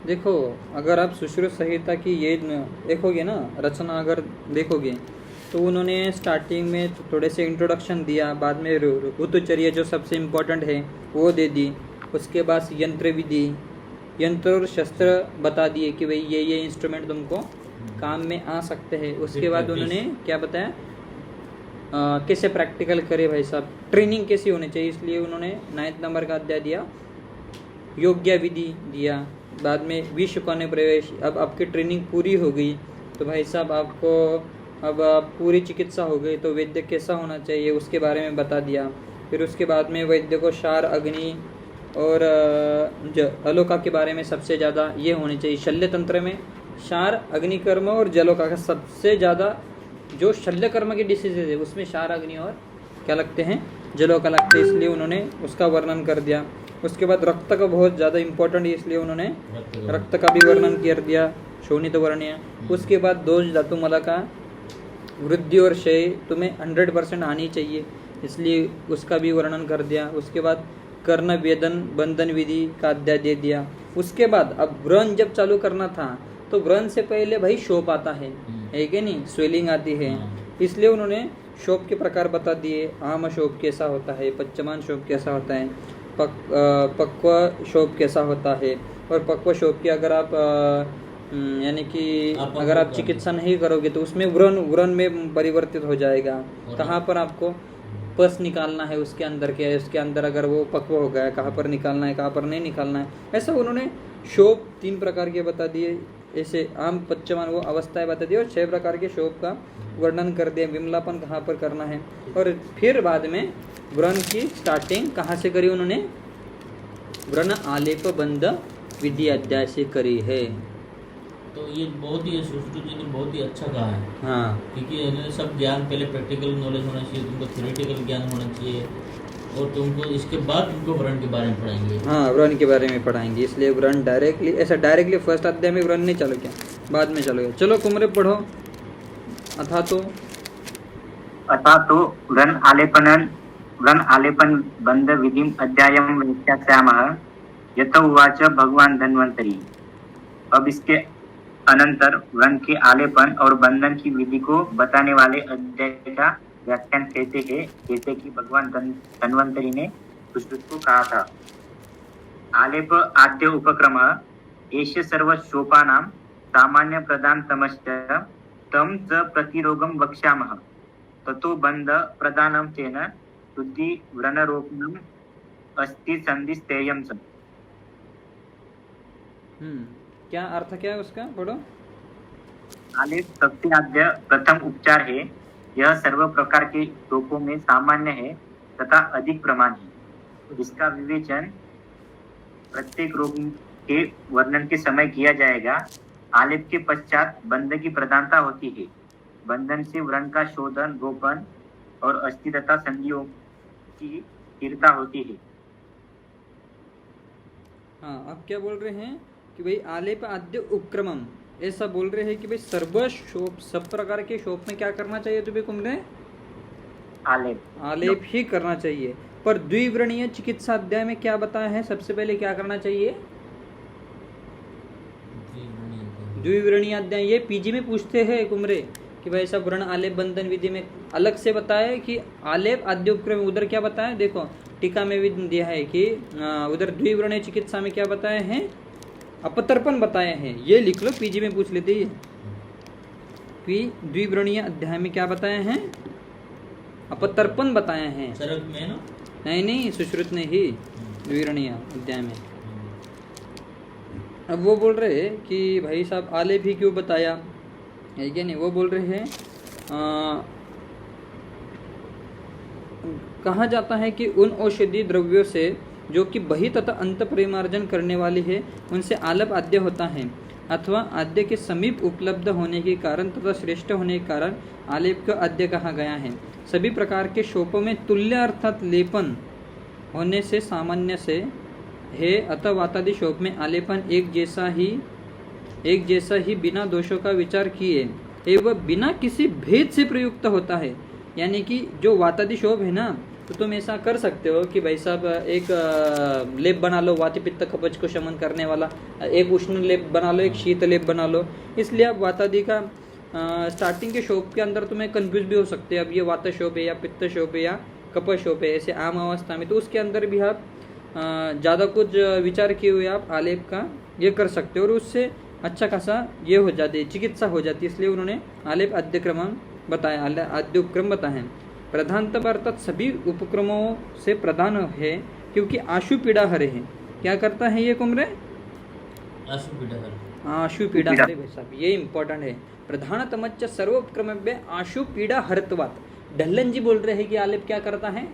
देखो, अगर आप सुश्रुत संहिता की ये देखोगे ना रचना, अगर देखोगे तो उन्होंने स्टार्टिंग में थोड़े से इंट्रोडक्शन दिया, बाद में ऋतुचर्या जो सबसे इम्पोर्टेंट है वो दे दी, उसके बाद यंत्र विधि, यंत्र और शस्त्र बता दिए कि भाई ये इंस्ट्रूमेंट तुमको काम में आ सकते हैं। उसके बाद उन्होंने क्या बताया, कैसे प्रैक्टिकल करे भाई साहब, ट्रेनिंग कैसी होनी चाहिए, इसलिए उन्होंने 9 नंबर का अध्याय दिया, योग्य विधि दिया। बाद में विश्व कोने प्रवेश, अब आपकी ट्रेनिंग पूरी हो गई तो भाई साहब आपको अब पूरी चिकित्सा हो गई तो वैद्य कैसा होना चाहिए उसके बारे में बता दिया। फिर उसके बाद में वैद्य को क्षार, अग्नि और जलोका के बारे में सबसे ज़्यादा ये होनी चाहिए। शल्य तंत्र में क्षार, अग्निकर्म और जलोका का सबसे ज़्यादा जो शल्य कर्म की डिसीजेज है उसमें क्षार, अग्नि और क्या लगते हैं, जलोका लगते हैं, इसलिए उन्होंने उसका वर्णन कर दिया। उसके बाद रक्त का बहुत ज़्यादा इम्पोर्टेंट है, इसलिए उन्होंने रक्त का भी वर्णन कर दिया, शोणित वर्णीय। उसके बाद दोष धातु मला का वृद्धि और क्षय तुम्हें 100% आनी चाहिए, इसलिए उसका भी वर्णन कर दिया। उसके बाद कर्ण वेदन बंधन विधि का अध्याय दे दिया। उसके बाद अब व्रण जब चालू करना था तो व्रण से पहले भाई शोप आता है कि नहीं, स्वेलिंग आती है, इसलिए उन्होंने शोप के प्रकार बता दिए। आम शोप कैसा होता है, पच्चमान शोप कैसा होता है, पक्व शोप कैसा होता है, और पक्व शोप की अगर आप यानी कि अगर आप चिकित्सा नहीं करोगे तो उसमें व्रण में परिवर्तित हो जाएगा। कहाँ पर आपको पस निकालना है उसके अंदर के, उसके अंदर अगर वो पक्व हो गया, कहाँ पर निकालना है, कहाँ पर नहीं निकालना है, ऐसा उन्होंने शोप 3 प्रकार के बता दिए। ऐसे आम पच्चमान वो अवस्थाएं बता दी और 6 प्रकार के शोप का वर्णन कर दिया, विमलापन कहाँ पर करना है। और फिर बाद में व्रण की स्टार्टिंग कहाँ से करी उन्होंने, व्रण आलेप बंध विधि अध्याय से करी है। तो ये बहुत ही सुश्रुत जी ने बहुत ही अच्छा कहा है। हाँ, क्योंकि इन्हें सब ज्ञान पहले प्रैक्टिकल नॉलेज होना चाहिए, तुमको थ्योरेटिकल ज्ञान होना चाहिए, और तुमको इसके बाद तुमको व्रण के बारे में पढ़ाएंगे। हाँ, व्रण के बारे में पढ़ाएंगे, इसलिए व्रण डायरेक्टली ऐसा डायरेक्टली फर्स्ट अध्याय में व्रण नहीं चलो क्या, बाद में चलो। चलो कुमरे पढ़ो। अथा तो व्रण आलेपन बंध विधिम अध्यायम व्याख्यास्यामः यत उवाच भगवान धन्वंतरी। अब इसके अनंतर व्रण के आलेपन और बंधन की विधि को बताने वाले अध्याय का व्याख्यान कहते हैं, जैसे कि भगवान धन्वंतरी ने सुश्रुत को कहा था। आलेप आद्य उपक्रम एष सर्व शोपानां सामान्य प्रदान तमश्च तम च प्रतिरोगम वक्ष्यामः ततो बंध प्रदानम तेन शुद्धि व्रणरोपणम अस्ति संधि स्थेयम च। क्या अर्थ क्या है उसका, पढ़ो। आलेप सबसे आद्य प्रथम उपचार है, यह सर्व प्रकार के शोकों में सामान्य है तथा अधिक प्रमाण है। इसका विवेचन प्रत्येक रोग के वर्णन के समय किया जाएगा। आलेप के पश्चात बंध की प्रधानता होती है। बंधन से व्रण का शोधन, रोपण और अस्थि तथा संधियों की स्थिरता होती है। हाँ, अब क्या बोल रहे हैं कि भाई आलेप आद्य उपक्रमम, ऐसा बोल रहे हैं कि भाई सर्व शोप, सब प्रकार के शोप में क्या करना चाहिए तुम्हें कुमरे, आलेप ही करना चाहिए। पर द्विव्रणीय चिकित्सा अध्याय में क्या बताया है, सबसे पहले क्या करना चाहिए, द्विव्रणीय अध्याय। ये पीजी में पूछते हैं कुमरे कि भाई सब व्रण आलेप बंधन विधि में अलग से बताया कि आलेप आद्य उपक्रम, उधर क्या बताया, देखो टीका में भी दिया है कि उधर द्विव्रणीय चिकित्सा में क्या बताए हैं, अपतर्पण बताए हैं। ये लिख लो, पीजी में पूछ लेते हैं कि द्विव्रणीय अध्याय में क्या बताए हैं, अपतर्पण बताए हैं। सरल में ना, नहीं, सुश्रुत ने ही द्विव्रणीय अध्याय में। अब वो बोल रहे हैं कि भाई साहब आलेप भी क्यों बताया है क्या, नहीं, वो बोल रहे हैं कहा जाता है कि उन औषधि द्रव्यों से जो कि बहि तथा अंत परिमार्जन करने वाली है उनसे आलप आद्य होता है, अथवा आद्य के समीप उपलब्ध होने के कारण तथा श्रेष्ठ होने के कारण आलेप को आद्य कहा गया है। सभी प्रकार के शोपों में तुल्य अर्थात लेपन होने से सामान्य से है, अतः वातादि शोप में आलेपन एक जैसा ही बिना दोषों का विचार किए एवं बिना किसी भेद से प्रयुक्त होता है। यानी कि जो वातादि शोभ है ना, तो तुम ऐसा कर सकते हो कि भाई साहब एक लेप बना लो वाति पित्त कवच को शमन करने वाला, एक उष्ण लेप बना लो, एक शीत लेप बना लो। इसलिए आप वातादि का स्टार्टिंग के शोप के अंदर तुम्हें कंफ्यूज भी हो सकते हैं, अब ये वात शोप है या पित्त शोप है या कप शोप है, ऐसे आम अवस्था में। तो उसके अंदर भी आप ज़्यादा कुछ विचार किए हुए आप आलेप का ये कर सकते हो और उससे अच्छा खासा ये हो जाती है, चिकित्सा हो जाती है। इसलिए उन्होंने आलेप आद्यक्रम बताया, आद्य उपक्रम बताए हैं। प्रधानतम अर्थात सभी उपक्रमों से प्रधान है क्योंकि आशु पीड़ा हरे है। क्या करता है ये कुमरे? आशु पीड़ा हर। आशु पीड़ा हरे भाई साहब, ये इंपॉर्टेंट है। प्रधानतम सर्वोपक्रम में आशु पीड़ा हरत्वात्। ढल्लन जी बोल रहे हैं कि आलेप क्या करता है?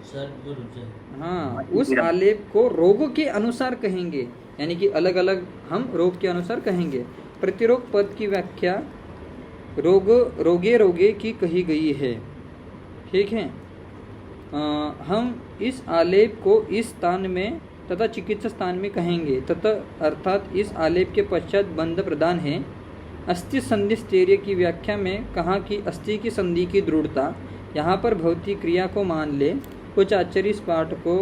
सर जो रुचे। हाँ, उस आलेप को रोगों के अनुसार कहेंगे, यानी कि अलग अलग हम रोग के अनुसार कहेंगे। प्रतिरोग पद की व्याख्या रोग रोगे रोगे की कही गई है, ठीक है। हम इस आलेप को इस स्थान में तथा चिकित्सा स्थान में कहेंगे तथा अर्थात इस आलेप के पश्चात बंध प्रदान है। अस्थि संधि स्थैर्य की व्याख्या में कहा कि अस्थि की संधि की दृढ़ता, यहाँ पर भौतिक क्रिया को मान ले, कुछ आचार्य इस पाठ को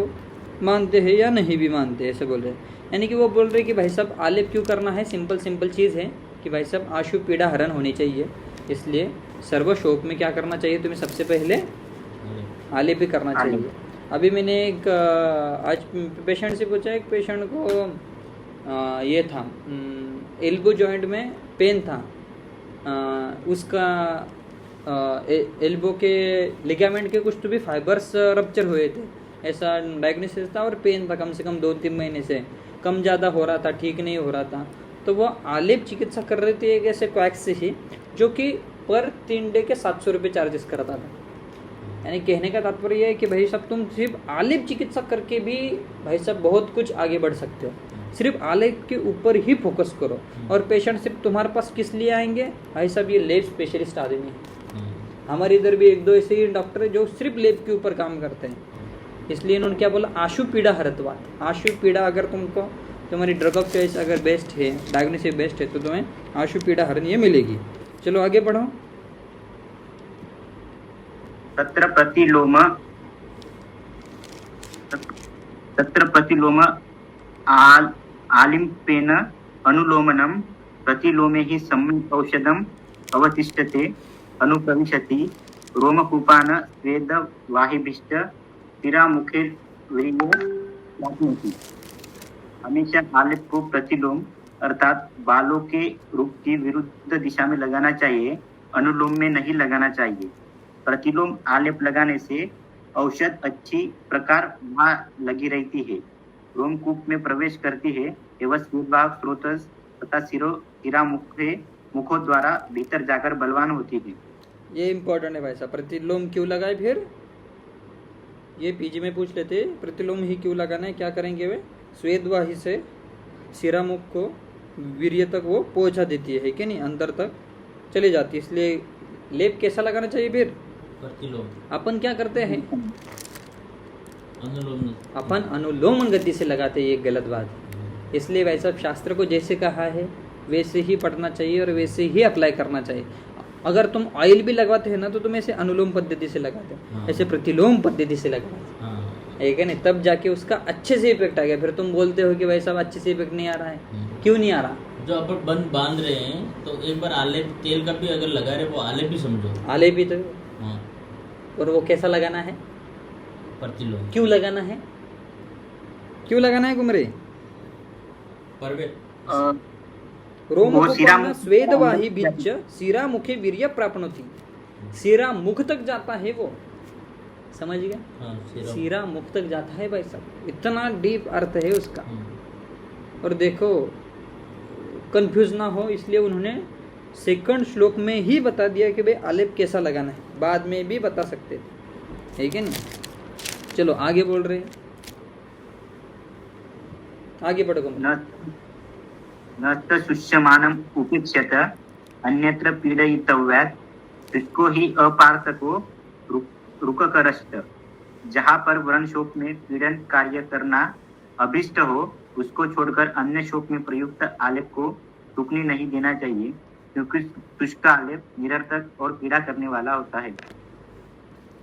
मानते हैं या नहीं भी मानते, ऐसे बोल रहे हैं। यानी कि वो बोल रहे हैं कि भाई साहब आलेप क्यों करना है, सिंपल चीज़ है कि भाई साहब आशु पीड़ा हरण होनी चाहिए। इसलिए सर्वशोक में क्या करना चाहिए तुम्हें? सबसे पहले आलेप ही करना चाहिए। अभी मैंने एक आज पेशेंट से पूछा, एक पेशेंट को ये था एल्बो जॉइंट में पेन था, उसका एल्बो के लिगामेंट के कुछ तो भी फाइबर्स रप्चर हुए थे, ऐसा डायग्नोसिस था और पेन था कम से कम 2-3 महीने से, कम ज़्यादा हो रहा था, ठीक नहीं हो रहा था। तो वो आलेप चिकित्सा कर रहे थे एक ऐसे क्वैक्स से ही, जो कि पर 3 डे के 700 रुपये चार्जेस करता था। यानी कहने का तात्पर्य यह है कि भाई साहब तुम सिर्फ आलेप चिकित्सा करके भी भाई साहब बहुत कुछ आगे बढ़ सकते हो। सिर्फ आलेप के ऊपर ही फोकस करो। और पेशेंट सिर्फ तुम्हारे पास किस लिए आएंगे? भाई साहब ये लेब स्पेशलिस्ट आदमी है। हमारे इधर भी 1-2 ऐसे ही डॉक्टर है जो सिर्फ लेब के ऊपर काम करते हैं। इसलिए इन्होंने क्या बोला? आशु पीड़ा हरत्वात्। आशु पीड़ा अगर तुमको तुम्हारी ड्रग ऑफ चॉइस अगर बेस्ट है, डायग्नोसिस बेस्ट है, तो तुम्हें आशु पीड़ा हरण ये मिलेगी। चलो आगे बढ़ो। तत्र प्रतिलोम आलिम्पेन अनुलोमनम प्रतिलोमे हि सम्यक् औषधम अवतिष्ठते अनुप्रविशति रोमकूपान स्वेद वाहिभिश्च शिरामुखे वीर्य। हमेशा आलेप को प्रतिलोम अर्थात बालों के रुख की विरुद्ध दिशा में लगाना चाहिए, अनुलोम में नहीं लगाना चाहिए। प्रतिलोम आलेप लगाने से औषध अच्छी प्रकार वहाँ लगी रहती है, रोमकूप में प्रवेश करती है एवं स्वेदवाह स्रोत तथा शिरा मुखों द्वारा भीतर जाकर बलवान होती है। ये इम्पोर्टेंट है भाई साहब। प्रतिलोम क्यों लगाए? फिर ये पीजी में पूछ लेते, प्रतिलोम ही क्यों लगाना है, क्या करेंगे वे? स्वेदवाही से शिरामुख को वीर्य तक वो पहुंचा देती है कि नहीं, अंदर तक चली जाती है। इसलिए लेप कैसा लगाना चाहिए? फिर प्रतिलोम। अपन क्या करते हैं? अनुलोम। अपन अनुलोम गति से लगाते हैं, ये गलत बात है। इसलिए भाई साहब शास्त्र को जैसे कहा है वैसे ही पढ़ना चाहिए और वैसे ही अप्लाई करना चाहिए। अगर तुम ऑयल भी लगवाते हैं ना तो तुम ऐसे अनुलोम पद्धति से लगाते हो, ऐसे प्रतिलोम पद्धति से लगाते हो, ठीक है नहीं, तब जाके उसका अच्छे से इफेक्ट आ गया। फिर तुम बोलते हो कि भाई साहब अच्छे से इफेक्ट नहीं आ रहा है, क्यों नहीं आ रहा? जो अपन बंद बांध रहे हैं तो एक बार आलेप तेल का भी अगर लगा रहे, वो आलेप भी समझो, आलेप भी तो। और वो कैसा लगाना है? प्रतिलोम। क्यों लगाना है? क्यों लगाना है कुमरे? रोमकूपान स्वेदवाही बीच शिरा मुखे वीर्य प्राप्नोति। शिरा मुख तक जाता है वो, समझ गया? शिरा मुख तक जाता है भाई साहब, इतना डीप अर्थ है उसका। और देखो कंफ्यूज ना हो इसलिए उन्होंने सेकंड श्लोक में ही बता दिया कि भाई आलेप कैसा लगाना है, बाद में भी बता सकते थे, ठीक है ना। चलो आगे बोल रहे हैं, आगे बढ़ो। न शुष्यमानम उपेक्ष्यत अन्यत्र पीड़यितव्यात् इसको ही अपार्थको रुककरश्च। जहाँ पर व्रण शोक में पीड़न कार्य करना अभिष्ट हो उसको छोड़कर अन्य शोक में प्रयुक्त आलेप को रुकने नहीं देना चाहिए, क्योंकि शुष्क आलेप निरर्थक और पीड़ा करने वाला होता है।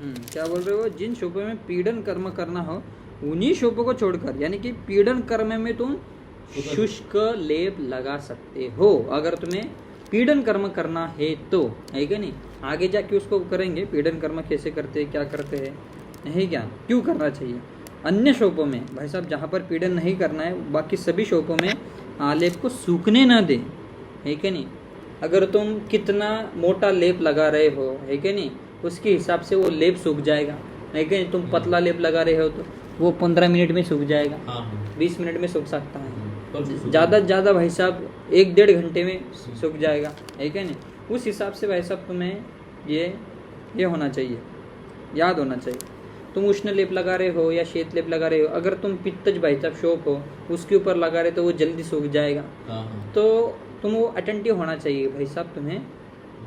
क्या बोल रहे हो? जिन शोपों में पीड़न कर्म करना हो उन्हीं शोपों को छोड़कर, यानी कि पीड़न कर्म में तुम शुष्क लेप लगा सकते हो अगर तुम्हें पीड़न कर्म करना है तो, है क्या नहीं? आगे जाके उसको करेंगे पीड़न कर्म कैसे करते हैं, क्या करते हैं, नहीं क्या, क्यों करना चाहिए। अन्य शोपों में भाई साहब जहाँ पर पीड़न नहीं करना है बाकी सभी शोपों में आलेप को सूखने ना दे, है क्या नहीं? अगर तुम कितना मोटा लेप लगा रहे हो, है क्या नहीं, उसके हिसाब से वो लेप सूख जाएगा, है क्या नहीं? तुम पतला लेप लगा रहे हो तो वो 15 मिनट में सूख जाएगा, 20 मिनट में सूख सकता है, ज़्यादा से ज़्यादा भाई साहब 1-1.5 घंटे में सूख जाएगा, है क्या नहीं? उस हिसाब से भाई साहब तुम्हें ये होना चाहिए, याद होना चाहिए। तुम उष्ण लेप लगा रहे हो या शीत लेप लगा रहे हो, अगर तुम पित्तज भाई साहब शोप हो उसके ऊपर लगा रहे तो वो जल्दी सूख जाएगा। तो तुम वो अटेंटिव होना चाहिए भाई साहब, तुम्हें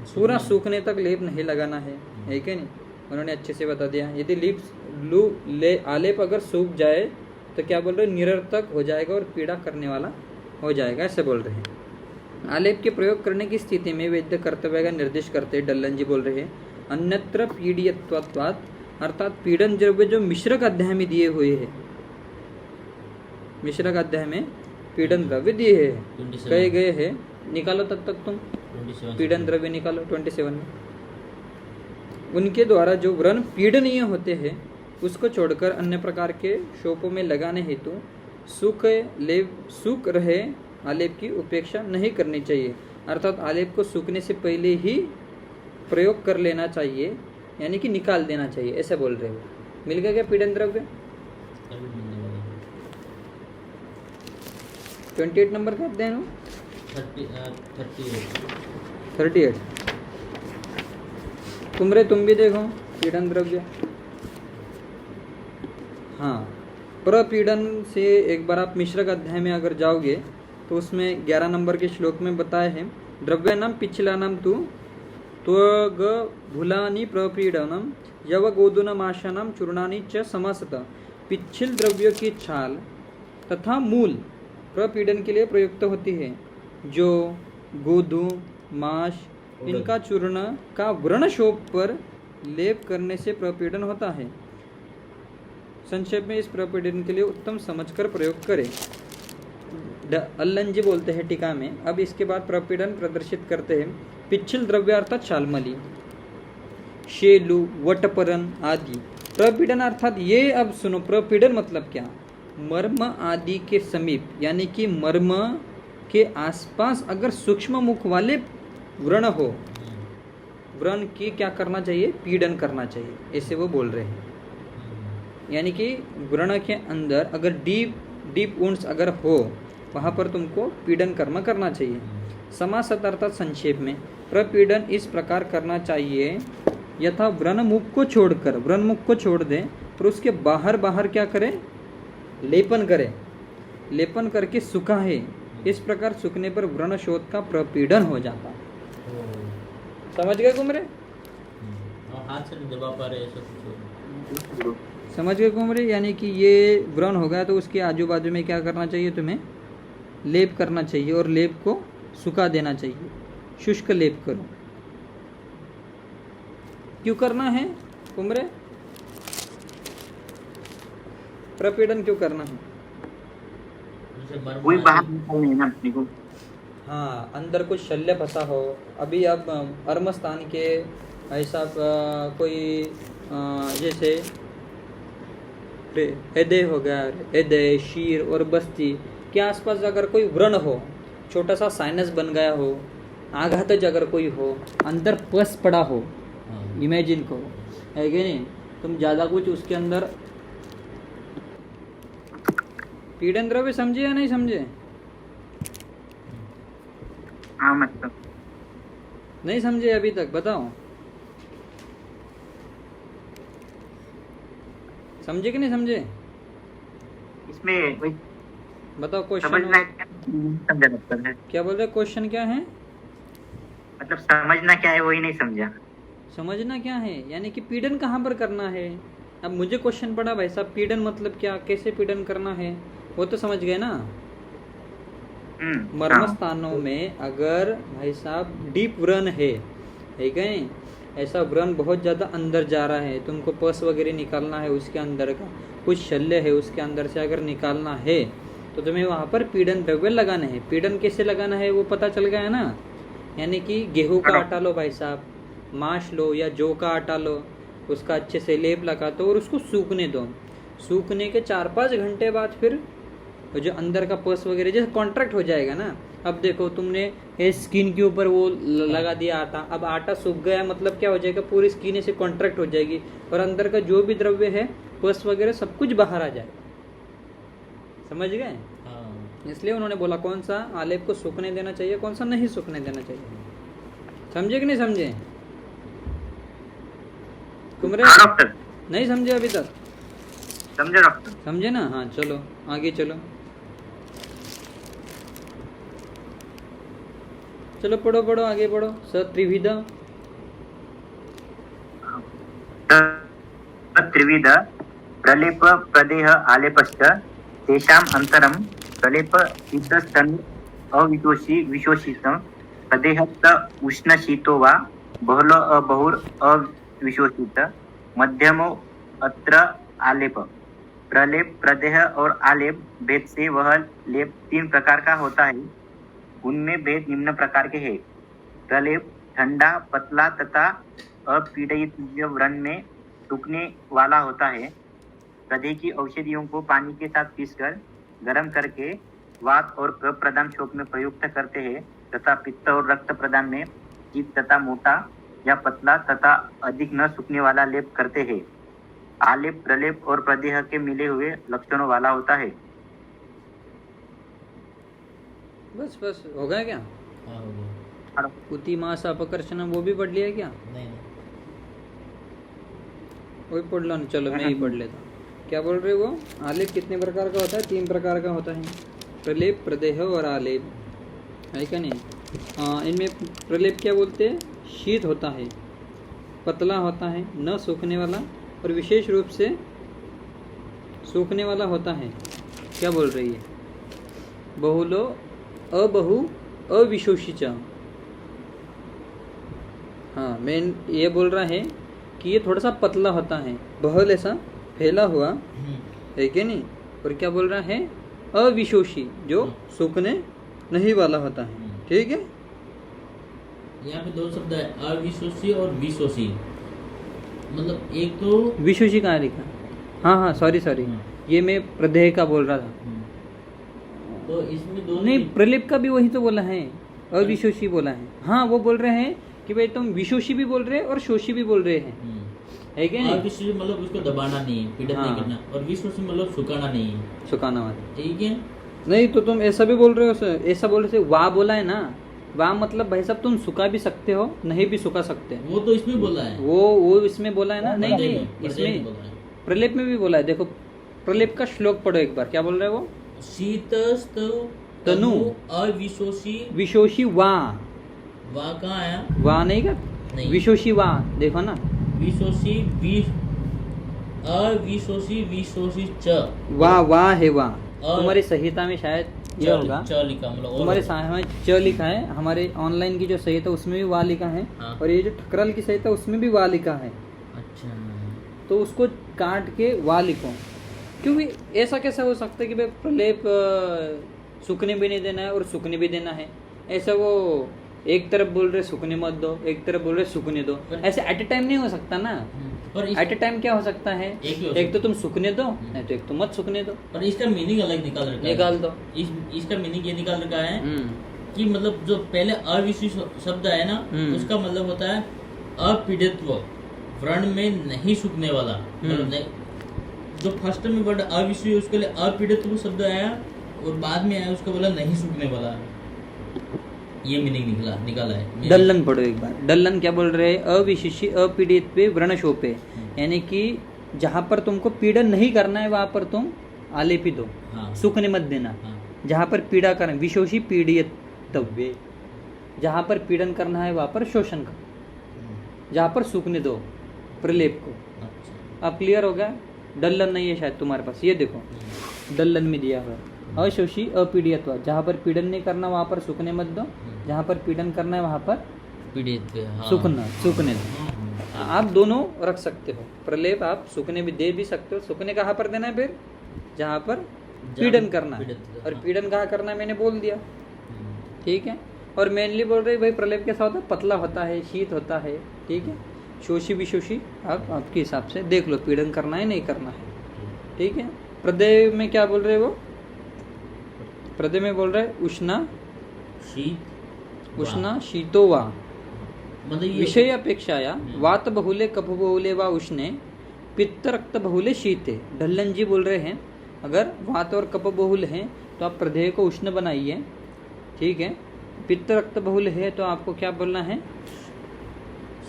पूरा सूखने तक लेप नहीं लगाना है क्या नहीं? उन्होंने अच्छे से बता दिया। यदि आलेप अगर सूख जाए तो क्या बोल रहे हो, निरर्थक हो जाएगा और पीड़ा करने वाला हो जाएगा, ऐसे बोल रहे हैं। आलेप के प्रयोग करने की स्थिति में वैद्य कर्तव्य का निर्देश करते डल्लन जी बोल रहे हैं, अन्यत्र पीड़ियत्वात्, अर्थात पीड़न द्रव्य जो मिश्रक अध्याय में दिए हुए हैं, मिश्रक अध्याय में पीड़न द्रव्य दिए हैं, कहे गए हैं, निकालो तब तक तुम पीड़न द्रव्य निकालो 27 में। उनके द्वारा जो व्रण पीड़नीय होते हैं उसको छोड़कर अन्य प्रकार के शोपों में लगाने हेतु सूख रहे आलेप की उपेक्षा नहीं करनी चाहिए, अर्थात आलेप को सूखने से पहले ही प्रयोग कर लेना चाहिए, यानी कि निकाल देना चाहिए, ऐसे बोल रहे हो। मिल गया क्या पीड़न द्रव्य? 28 नंबर का अध्ययन हो, 38। तुम भी देखो पीड़न द्रव्य। हाँ, प्रपीड़न से एक बार आप मिश्रक अध्याय में अगर जाओगे तो उसमें 11 नंबर के श्लोक में बताए हैं, द्रव्यानाम पिच्छलानाम तु त्वग भूलानि प्रपीडनम यव गोधूनमाशानाम चूर्णानि च समासत। पिच्छल द्रव्यों की छाल तथा मूल प्रपीड़न के लिए प्रयुक्त होती है। जो गोधू, माश, इनका चूर्ण का व्रणशोप पर लेप करने से प्रपीड़न होता है। संक्षेप में इस प्रपीड़न के लिए उत्तम समझकर प्रयोग करें। अल्लन जी बोलते हैं टीका में। अब इसके बाद प्रपीड़न प्रदर्शित करते हैं। पिच्छल द्रव्य अर्थात छालमली, शेलु, वटपरन आदि। प्रपीड़न अर्थात ये, अब सुनो, प्रपीड़न मतलब क्या? मर्म आदि के समीप, यानी कि मर्म के आसपास अगर सूक्ष्म मुख वाले व्रण हो, व्रण की क्या करना चाहिए? पीड़न करना चाहिए, ऐसे वो बोल रहे हैं। यानी कि व्रण के अंदर अगर डीप वुंड्स अगर हो, वहाँ पर तुमको पीड़न कर्म करना चाहिए। समासत अर्थात संक्षेप में प्रपीड़न इस प्रकार करना चाहिए, यथा व्रण मुख को छोड़कर, व्रण मुख को छोड़ दें और उसके बाहर क्या करें? लेपन करें। लेपन करके सूखा है, इस प्रकार सूखने पर व्रण शोथ का प्रपीड़न हो जाता। समझ गए कुमरे? हाथ से दबा पा रहे हैं, समझ गए कुमरे? यानी कि ये व्रण हो गया तो उसके आजू बाजू में क्या करना चाहिए? तुम्हें लेप करना चाहिए और लेप को सुखा देना चाहिए। शुष्क लेप करो। क्यों करना है कुमरे? प्रपीड़न क्यों करना है? कोई बाहर निकल नहीं ना अपने को। हाँ, अंदर कुछ शल्य फंसा हो। अभी अब अर्म स्थान के ऐसा कोई जैसे हृदय हो गया, हृदय, शीर और बस्ती के आसपास अगर कोई व्रण हो, छोटा सा साइनस बन गया हो, आघातज अगर कोई हो, अंदर पस पड़ा हो, इमेजिन करो, है कि नहीं? तुम ज़्यादा कुछ उसके अंदर पीड़न द्रव्य समझे या नहीं समझे? हाँ, मतलब नहीं समझे अभी तक? बताओ, समझे कि नहीं समझे? इसमें कोई बताओ क्वेश्चन समझना समझा मतलब है। क्या बोल रहे? क्वेश्चन क्या है? मतलब समझना क्या है वही नहीं समझा। समझना क्या है यानी कि पीड़न कहाँ पर करना है। अब मुझे क्वेश्चन पड़ा भाई साहब, पीड़न मतलब क्या, कैसे पीड़न करना है, वो तो समझ गए ना। मर्म स्थानों में अगर भाई साहब डीप व्रण है क्या नहीं, ऐसा व्रण बहुत ज़्यादा अंदर जा रहा है, तुमको पस वगैरह निकालना है उसके अंदर का, कुछ शल्य है उसके अंदर से अगर निकालना है तो तुम्हें वहाँ पर पीड़न द्रव्य लगाना है। पीड़न कैसे लगाना है वो पता चल गया ना, यानी कि गेहूं का आटा लो भाई साहब, माश लो या जौ का आटा लो, उसका अच्छे से लेप लगा दो और उसको सूखने दो। सूखने के 4-5 घंटे बाद फिर जो अंदर का पस वगैरह जैसे कॉन्ट्रैक्ट हो जाएगा ना। अब देखो तुमने ये स्किन के ऊपर वो लगा दिया आटा, अब आटा सूख गया मतलब क्या हो जाएगा, पूरी स्किन ऐसे कॉन्ट्रैक्ट हो जाएगी और अंदर का जो भी द्रव्य है पस वगैरह सब कुछ बाहर आ जाएगा। समझ गए? इसलिए उन्होंने बोला कौन सा आलेप को सूखने देना चाहिए, कौन सा नहीं सूखने देना चाहिए। समझे कि नहीं समझे? कुमरे डॉक्टर नहीं समझे अभी तक? समझे डॉक्टर? समझे ना? हाँ चलो आगे चलो, चलो पढ़ो पढ़ो आगे पढ़ो। त्रिविध त्रिविध प्रलेप प्रदेह आलेपश्च तेषाम् अंतरं प्रलेप शीतस्तन अविशोषी विशोषित प्रदेहस्त उष्णशीतो वा बहुल बहुर अविशोषित मध्यमो अत्र आलेप। प्रलेप प्रदेह और आलेप भेद से वह लेप 3 प्रकार का होता है। उनमें भेद निम्न प्रकार के हैं। प्रलेप ठंडा पतला तथा अपीड़ित व्रण में सूखने वाला होता है। प्रदेह की औषधियों को पानी के साथ पीसकर गर्म करके वात और कफ प्रदान शोक में प्रयुक्त करते हैं तथा पित्त और रक्त प्रदान में शीत तथा मोटा या पतला तथा अधिक न सूखने वाला लेप करते हैं। आलेप प्रलेप और प्रदेह के मिले हुए लक्षणों वाला होता है। बस बस हो गया क्या? हाँ हो गया। पुति मास अपकर्षण वो भी पढ़ लिया क्या? नहीं वही पढ़ लो ना, चलो मैं ही पढ़ लेता हूँ। क्या बोल रहे वो? आलेप कितने प्रकार का होता है? 3 प्रकार का होता है, प्रलेप प्रदेह और आलेप, है क्या नहीं? हाँ, इनमें प्रलेप क्या बोलते हैं? शीत होता है, पतला होता है, न सूखने वाला और विशेष रूप से सूखने वाला होता है। क्या बोल रही है? बहुलो अबहु अविशोषित। हाँ, मेन ये बोल रहा है कि ये थोड़ा सा पतला होता है, बहल ऐसा फैला हुआ है कि नहीं। और क्या बोल रहा है? अविशोषी, जो सूखने नहीं वाला होता है। ठीक है, यहाँ पे 2 शब्द है, अविशोषी और विशोषी। मतलब एक तो विशोषी कहाँ लिखा? हाँ हाँ सॉरी ये मैं प्रदेह का बोल रहा था। तो इसमें 2 नहीं, प्रलेप का भी वही तो बोला है, अविशोषी बोला है। हाँ, वो बोल रहे हैं कि भाई तुम विशोषी भी बोल रहे हैं और शोषी भी बोल रहे हैं, है क्या नहीं? अविशोषी मतलब उसको दबाना नहीं है, पीड़ित नहीं करना, और विशोषी मतलब सुखाना नहीं है, सुखाना वाला। ठीक है। नहीं तो तुम ऐसा भी बोल रहे हो, ऐसा बोल रहे थे, वाह बोला है ना, वाह मतलब भाई साहब तुम सुखा भी सकते हो, नहीं भी सुखा सकते। वो तो इसमें बोला है, वो इसमें बोला है ना? नहीं नहीं, इसमें प्रलेप में भी बोला है। देखो प्रलेप का श्लोक पढ़ो एक बार, क्या बोल रहे हो? शीतस्तव तनु अविशोषी विशोषी वाह कहाँ आया? वाह नहीं का? नहीं। विशोषी वाह देखो ना, विशोषी अविशोषी विशोषी च वाह है वाह। तुम्हारी संहिता में शायद ये होगा, च लिखा, मतलब तुम्हारे साथ में च लिखा है। हमारे ऑनलाइन की जो संहिता उसमें भी वाह लिखा है, हाँ। और ये जो ठकराल की संहिता उसमें भी वाह लिखा है। अच्छा, तो उसको काट के वाह लिखो, क्योंकि ऐसा कैसा हो सकता है कि भाई प्रलेप सूखने भी नहीं देना है और सूखने भी देना है। ऐसा वो एक तरफ बोल रहे सूखने मत दो, एक तरफ बोल रहे सूखने दो, ऐसे एट ए टाइम नहीं हो सकता ना। पर एट ए टाइम क्या हो सकता है? एक तो तुम सूखने दो, नहीं तो एक तो मत सूखने दो। पर इसका मीनिंग अलग निकाल रखा है, निकाल दो। इसका मीनिंग ये निकाल रखा है कि मतलब जो पहले अविशोषी शब्द है ना, उसका मतलब होता है अपीड़ित्व, व्रण में नहीं सूखने वाला। मतलब जो फर्स्ट में वर्ड अविशोषी उसके लिए अपीड़ित्व शब्द आया, और बाद में आया उसका बोला नहीं सूखने वाला। ये मीनिंग निकाला है। डल्लन पढ़ो एक बार। डल्लन क्या बोल रहे हैं? अविशेषी अपीड़ित पे व्रण शोपे, यानी कि जहाँ पर तुमको पीड़न नहीं करना है वहाँ पर तुम आलेपी दो, हाँ। सूखने मत देना। हाँ। जहाँ पर पीड़ा करना, विशोषी पीड़ितव्य, जहाँ पर पीड़न करना है वहाँ पर शोषण का, जहाँ पर सूखने दो प्रलेप को। अच्छा। अब क्लियर हो गया? डल्लन नहीं है शायद तुम्हारे पास, ये देखो डल्लन में दिया हुआ अशोषी अपीड़ित्व, जहाँ पर पीड़न नहीं करना वहाँ पर सूखने मत दो, जहाँ पर पीड़न करना है वहाँ पर पीड़ित, हाँ। सूखने दो। आप दोनों रख सकते हो। प्रलेप आप सूखने भी दे भी सकते हो। सूखने कहाँ पर देना है फिर? जहाँ पर पीड़न करना है। और पीड़न कहाँ करना है मैंने बोल दिया, ठीक है। और मेनली बोल रहे भाई प्रलेप कैसा होता है? पतला होता है, शीत होता है, ठीक है। शोषी विशोषी आप आपके हिसाब से देख लो, पीड़न करना है नहीं करना है, ठीक है। प्रदय में क्या बोल रहे वो? प्रदय में बोल रहे उष्णा शीत उष्णा शीतो वा मतलब ये विषय अपेक्षाया वात बहुले कफ बहुले वा उष्णे पित्त रक्त बहुले शीते। ढल्लन जी बोल रहे हैं अगर वात और कफ बहुल हैं तो आप प्रदेह को उष्ण बनाइए, ठीक है। पित्त रक्त बहुल है तो आपको क्या बोलना है?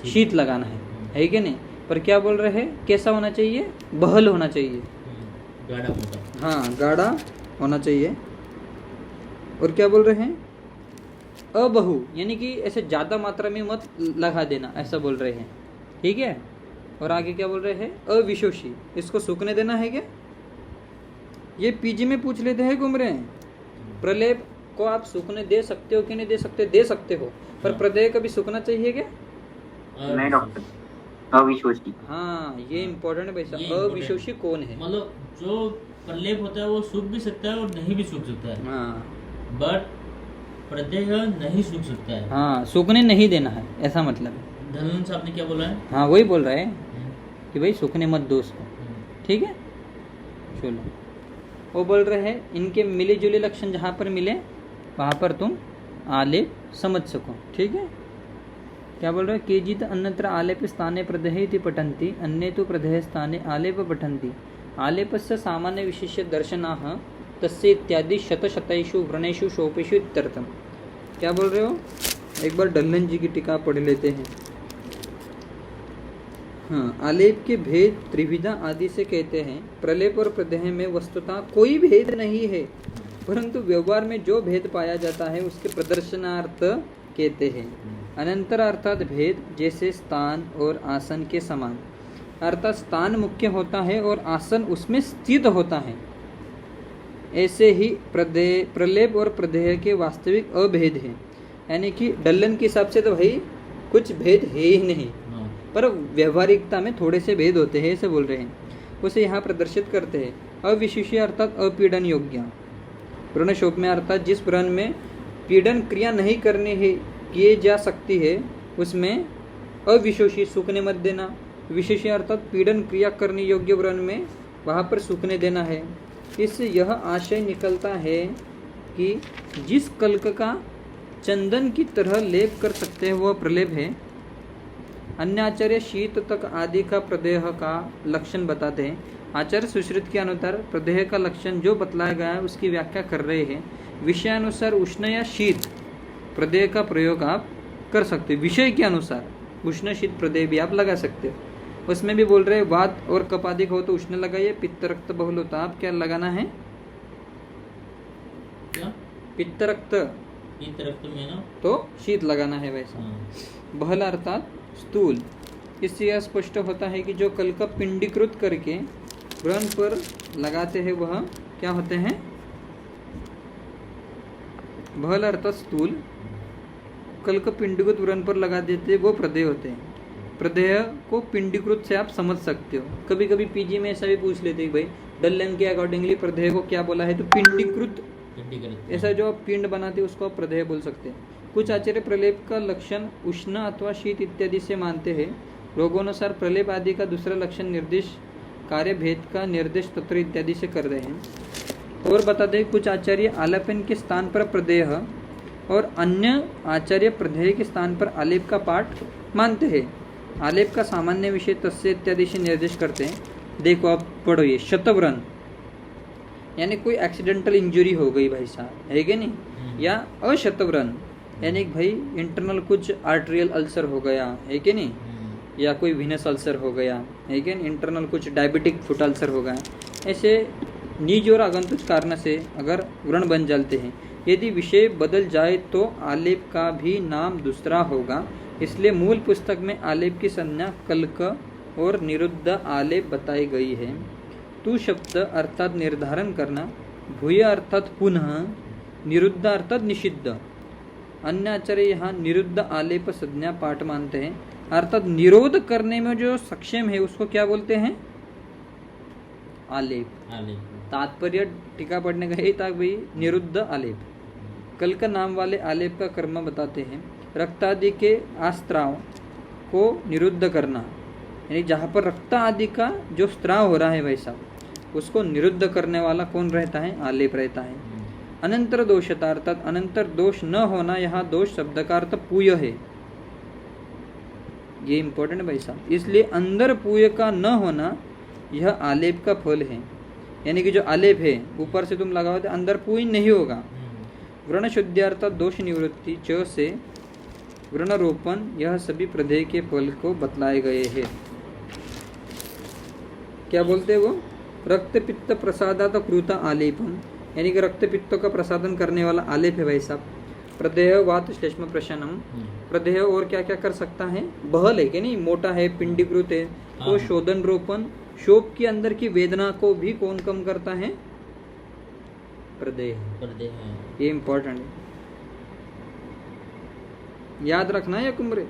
शीत लगाना है कि नहीं? पर क्या बोल रहे हैं? कैसा होना चाहिए? बहल होना चाहिए, गाढ़ा मोटा। हाँ गाढ़ा होना चाहिए। और क्या बोल रहे हैं? अबहु यानी कि ऐसे ज्यादा मात्रा में मत लगा देना, ऐसा बोल रहे हैं, ठीक है। और आगे क्या बोल रहे हैं? अविशोषी, इसको सूखने देना है क्या? ये पीजी में पूछ लेते हैं, घूम रहे हैं। प्रलेप को आप सूखने दे सकते हो कि नहीं दे सकते? दे सकते हो, पर प्रदेह कभी सूखना चाहिए क्या? नहीं डॉक्टर, अविशोषी। हाँ ये इम्पोर्टेंट है भाई ये साहब। important अविशोषी कौन है? मतलब जो प्रलेप होता है वो सूख भी सकता है और नहीं भी सूख सकता है, हाँ बट प्रदेह नहीं सूख सकता है। हाँ, सूखने नहीं देना है, ऐसा मतलब है। धनन साहब ने क्या बोला है? हाँ वही बोल रहे हैं कि भाई सूखने मत दो उसको, ठीक है। चलो, वो बोल रहे हैं इनके मिले जुले लक्षण जहाँ पर मिले वहाँ पर तुम आलेप समझ सको, ठीक है। क्या बोल रहे हैं? केचित् अन्यत्र आलेप स्थाने प्रदेह इति पठन्ति, अन्ये तु प्रदेह स्थाने आलेप पठन्ति। आलेपस्य सामान्य विशिष्य दर्शनाः तस्य इत्यादि शतशतेषु व्रणेषु शोपेषु इत्यर्थम्। क्या बोल रहे हो? एक बार डल्लन जी की टीका पढ़ लेते हैं। हाँ, आलेप के भेद त्रिविधा आदि से कहते हैं। प्रलेप और प्रदेह में वस्तुतः कोई भेद नहीं है, परंतु व्यवहार में जो भेद पाया जाता है उसके प्रदर्शनार्थ कहते हैं। अनंतर अर्थात भेद जैसे स्थान और आसन के समान, अर्थात स्थान मुख्य होता है और आसन उसमें स्थित होता है। ऐसे ही प्रलेप और प्रदेह के वास्तविक अभेद है, यानी कि डल्लन के हिसाब से तो भाई कुछ भेद है ही नहीं, पर व्यवहारिकता में थोड़े से भेद होते हैं, ऐसे बोल रहे हैं। उसे यहाँ प्रदर्शित करते हैं। अविशिष्य अर्थात अपीडन योग्य व्रण शोभ में, अर्थात जिस व्रण में पीड़न क्रिया नहीं करने है किए जा सकती है उसमें अविशोषी सूखने मत देना। विशेषी अर्थात पीड़न क्रिया करने योग्य व्रण में वहाँ पर सूखने देना है। इससे यह आशय निकलता है कि जिस कल्क का चंदन की तरह लेप कर सकते हैं वह प्रलेप है। अन्य आचार्य शीत तक आदि का प्रदेह का लक्षण बताते हैं। आचार्य सुश्रुत के अनुसार प्रदेह का लक्षण जो बतलाया गया है उसकी व्याख्या कर रहे हैं। विषयानुसार उष्ण या शीत प्रदेह का प्रयोग आप कर सकते हो। विषय के अनुसार उष्ण शीत प्रदेह भी आप लगा सकते हो। उसमें भी बोल रहे हैं वात और कफ आदि हो तो उष्ण लगाइए, पित्त रक्त बहुल होता आप क्या लगाना है? क्या? पित्त रक्त में ना तो शीत लगाना है वैसा। बहल अर्थात स्थूल। इससे यह स्पष्ट होता है कि जो कल का पिंडीकृत करके व्रण पर लगाते हैं वह क्या होते हैं? बहल अर्थात स्थूल। कल का पिंडीकृत व्रण पर लगा देते वो प्रदेह होते हैं। प्रदेह को पिंडीकृत से आप समझ सकते हो। कभी कभी पीजी में ऐसा भी पूछ लेते हैं भाई डल्लन के अकॉर्डिंगली प्रदेह को क्या बोला है, तो पिंडीकृत, ऐसा जो आप पिंड बनाते हैं उसको आप प्रदेह बोल सकते हैं। कुछ आचार्य प्रलेप का लक्षण उष्ण अथवा शीत इत्यादि से मानते हैं। रोगानुसार प्रलेप आदि का दूसरा लक्षण निर्देश कार्य भेद का निर्देश तंत्र इत्यादि से कर रहे हैं। और बताते हैं कुछ आचार्य आलापन के स्थान पर प्रदेह और अन्य आचार्य प्रदेह के स्थान पर आलेप का पाठ मानते हैं। आलेप का सामान्य विषय तस्य इत्यादि से निर्देश करते हैं। देखो आप पढ़ो ये शतव्रण, यानी कोई एक्सीडेंटल इंजरी हो गई भाई साहब, है कि नहीं, या अशतव्रण यानी भाई इंटरनल कुछ आर्टरियल अल्सर हो गया, है कि नहीं, या कोई विनस अल्सर हो गया, है कि नहीं, इंटरनल कुछ डायबिटिक फुट अल्सर हो गया। ऐसे निज और आगंतुक कारण से अगर व्रण बन जाते हैं, यदि विषय बदल जाए तो आलेप का भी नाम दूसरा होगा। इसलिए मूल पुस्तक में आलेप की संज्ञा कल्क और निरुद्ध आलेप बताई गई है। तू शब्द अर्थात निर्धारण करना, भूय अर्थात पुनः, निरुद्ध अर्थात निषिद्ध। अन्य आचार्य यहाँ निरुद्ध आलेप संज्ञा पाठ मानते हैं। अर्थात निरोध करने में जो सक्षम है उसको क्या बोलते हैं? आलेप। आलेप। तात्पर्य टीका पढ़ने का यही था भाई, निरुद्ध आलेप। कल का नाम वाले आलेप का कर्म बताते हैं। रक्त आदि के आस्त्राव को निरुद्ध करना, यानी जहाँ पर रक्त आदि का जो स्त्राव हो रहा है भाई साहब, उसको निरुद्ध करने वाला कौन रहता है? आलेप रहता है। अनंतर दोषता, अर्थात अनंतर दोष न होना, यहाँ दोष शब्द का अर्थ पूय है, ये इंपॉर्टेंट है भाई साहब। इसलिए अंदर पूय का न होना यह आलेप का फल है, यानी कि जो आलेप है ऊपर से तुम लगाओ तो अंदर पूय नहीं होगा। व्रण शुद्धि अर्थात दोष निवृत्ति, च से व्रण रोपण, यह सभी प्रदेय के फल को बतलाए गए हैं। क्या बोलते हैं वो? रक्त पित्त प्रसादात कृता आलेपम, यानी कि रक्त पित्त का प्रसादन करने वाला आलेप है भाई साहब। प्रदेह वात श्लेष्म प्रशनम, प्रदेह और क्या क्या कर सकता है? बहल है कि नहीं, मोटा है, पिंडीकृत है, तो शोधन रोपण, शोप के अंदर की वेदना को भी कौन कम करता है? प्रदेह। ये इंपॉर्टेंट है, याद रखना है कुमरे।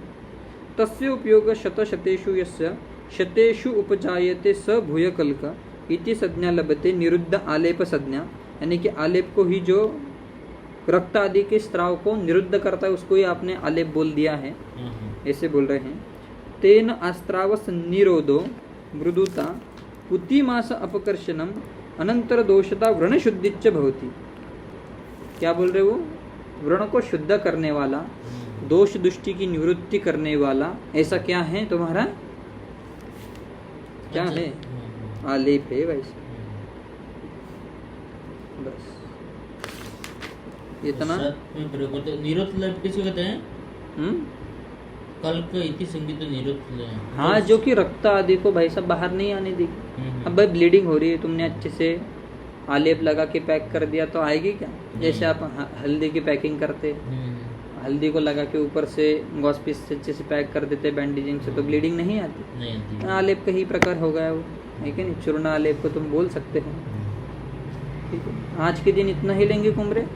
तस्य उपयोग शतशतेषु यस्य शतेषु उपजायते स भूयकल्क इति संज्ञा लभते निरुद्ध आलेप संज्ञा, यानी कि आलेप को ही जो रक्त आदि के स्त्राव को निरुद्ध करता है उसको ही आपने आलेप बोल दिया है, ऐसे बोल रहे हैं। तेन आस्त्राव सन्निरोधो मृदुता पुतिमास अपकर्षणम अनंतर दोषता व्रण शुद्धिच्च भवति। क्या बोल रहे हो? व्रण को शुद्ध करने वाला, दोष दृष्टि की निवृत्ति करने वाला, ऐसा क्या है तुम्हारा? क्या है? आलेप है भाई। बस इतना। निरुद्ध लेप किसे कहते हैं? कल्क इति संगीत निरुद्ध। हाँ, जो कि रक्त आदि को भाई सब बाहर नहीं आने देगी। अब भाई ब्लीडिंग हो रही है, तुमने अच्छे से आलेप लगा के पैक कर दिया तो आएगी क्या? जैसे आप हल्दी की पैकिंग करते, हल्दी को लगा के ऊपर से गॉसपीस से अच्छे से पैक कर देते बैंडेजिंग से, तो ब्लीडिंग नहीं आती। आलेप का ही प्रकार हो गया वो, है कि नहीं? चूर्ण आलेप को तुम बोल सकते हो। ठीक है, आज के दिन इतना ही लेंगे कुमरे।